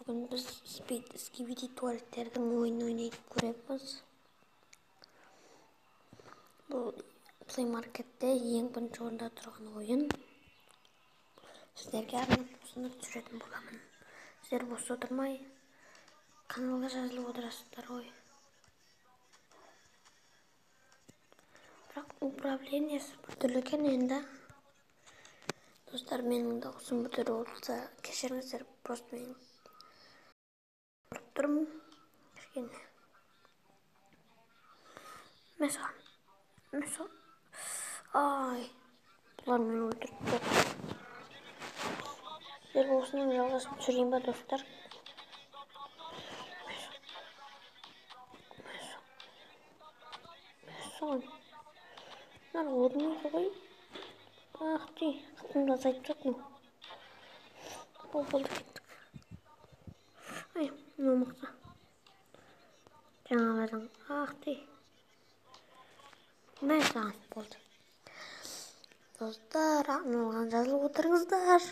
Бүгін біз скибиди туалеттердің ойынын ойнап көреміз. Бұл Play Marketте ең бірінші орында тұрған ойын. Сіздерге арнап ұсынып түсіретін боламын. Сіздер бос отырмай каналға жазылып отырасыздар ғой. Бірақ управлениесі біртүрлі екен енді. Достар, менің дауысым біртүрлі болса кешіріңіздер, просто мен көріп тұрмын. Кішкене. Mesela. Ay. Бұлар мені өлтіріп тұр. Сіздер осының жалғасын түсірейін ба, достар? Mesela. Bunlar olmuyor ғой. Ах ты, қытымды азайтып жатырмын. Болды кеттік. Ай, мынау мықты. Жаңалардың. Ах ты. Mesela болды. Достар, мынаған жазылып отырыңыздар.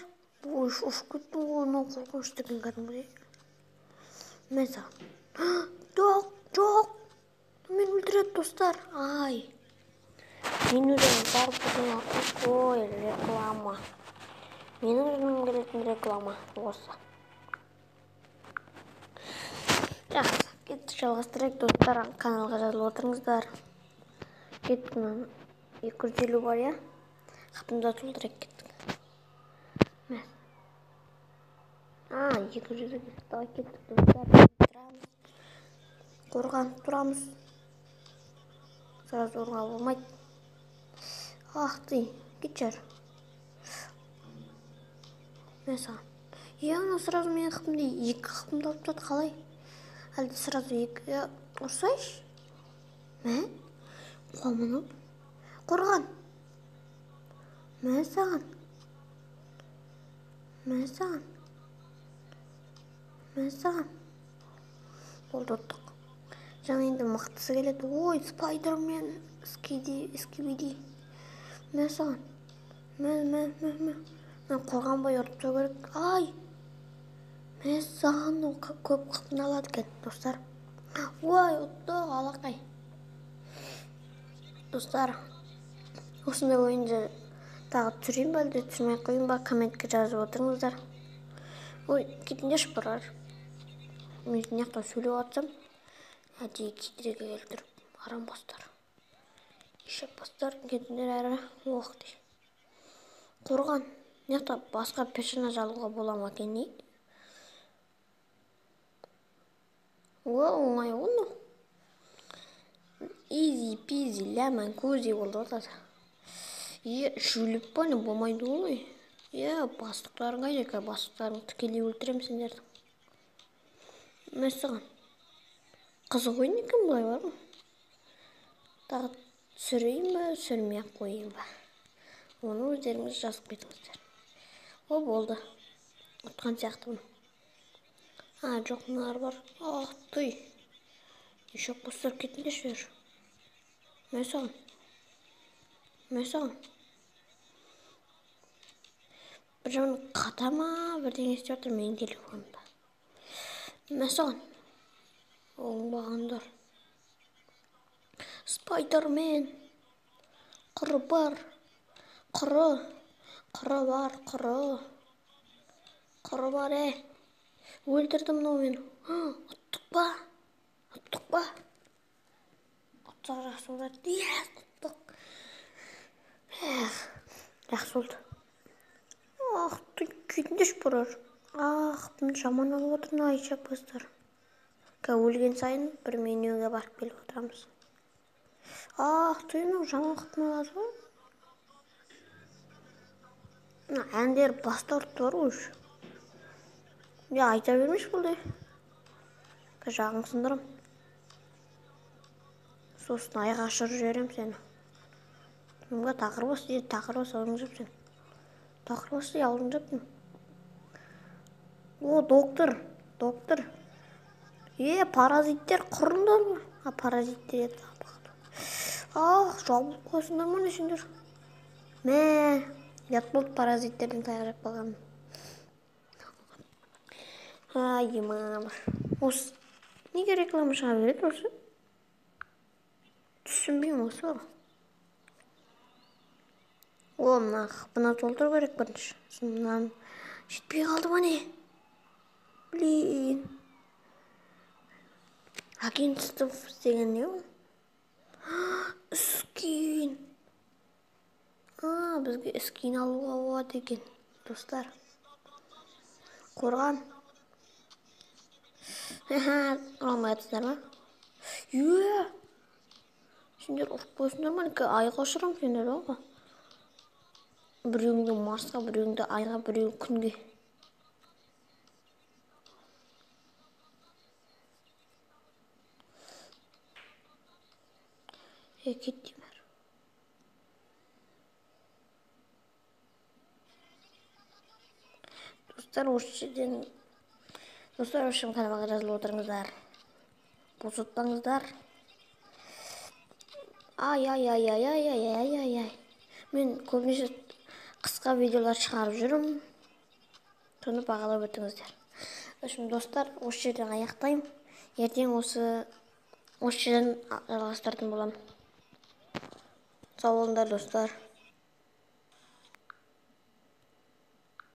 Ой, ұшып кеттім ғой, мынау қорқынышты екен кәдімгідей. Mesela. Жоқ. Мені өлтіреді, достар. Ай. Мен өлемін, бар бұдыңа. Ой, реклама. Менің жыным келетін реклама осы. Жақсы, кеттік жалғастырайық, достар. Каналға жазылып отырыңыздар. Кеттік, 250 бар, я? Қапымда толтырайық кеттік. 200 давай кеттік, достар. Қорғанып тұрамыз. Сразу ұрға болмайды. Ах ты, кетшер. Mesela. Яғына сразу менің қапымда 2 қапымда алып тұрады, қалай? Әлде сразу 2 ұрсайш? Мә? Қомынып? Қорған. Мә саған? Болды ұттық. Жаңа енді мықтысы келеді. Ой, Спайдермен, скибиди. Мә саған? Мә. Мен қорғанбай ұрып тұру керек. Ай! Мә саған көп қытын алады екен, достар. Ой, ұттық, алақай. Достар, осындай ойынды тағы түсірейін ба, әлде түсірмей қойын ба, комментке жазып отырыңыздар. Ой, кетіндерші бұрар. Мен неқта сөйлеп атсам, әдейі кетіреге өлтіріп, арам бастар. Ешеп бастар, кетіндер әрі оқты. Қорған, неқта басқа персонаж алуға болама екен, не? Оңай оны. Easy peasy, lemon cozy болды отады. Шүліп па, не болмайды ғой. Бастықтарын қайда, бастықтарын тікелей өлтірем сендердің. Мәсіған. Қызық ойын екен бұлай бар ма? Тағы түсірейін ба, түсірмей қойын ба? Оны өздеріңіз жазып кетіңіздер. О, болды. Ұтқан сияқты бұны. Жоқ, мұнар бар. Ах, ты. Ешек бастар кетінде швер. Мәсіған. Бір жағын қатама, бірден естіп жатыр менің телефонымда. Мәсіған. Оңбағандар. Спайдермен. Құры бар. Құры бар, Өлтірді мұнау мені. Ұттық ба? Ұттық жақсы болады. Ұттық. Жақсы болды. Ах, ты кетіндеш бұрар. Бұны жаман алып отырын айшап бастар. Өлген сайын бір менюге барып келіп отырамыз. Ты жаман қытын алады ғой. Әндер баста ұртты бар ғой. Айта бермеш болды. Жағың сындырым. Сосын айға ашырып жіберем сені. Мұнға тақыр басы дейді, аузың жапсың. Тақыр басы дейді, аузың жаптың. О, доктор. Паразиттер құрындар ғой. Паразиттер еді. Жабылып қойсыңдар ма нешіндер? Ұят болды паразиттердің таяқ жеп қалғанын. Ай, мама. Осы неге реклама шыға береді осы? Түсінбеймін осы. О, мына толтыру керек бірінші. Мынаны жетпей қалды ма не? Блин. Агентств деген не ол? Скин. Бізге скин алуға болады екен, достар. Қорған. Алмай атсыздар ма? Сендер ұрып қойсыңдар ма? Айға ұшырам сендер оға. Біреуіңді Марсқа, біреуіңді Айға, біреуің күнге. Кеттімер. Достар, осы каналға жазылып отырыңыздар. Бұлсытпаңыздар. Ай. Мен көбінесе қысқа видеолар шығарып жүрім. Соны бағалап өтіңіздер. Достар, осы жерден аяқтаймын. Ертең осы жерден жалғастыратын боламын. Сау болыңдар, достар.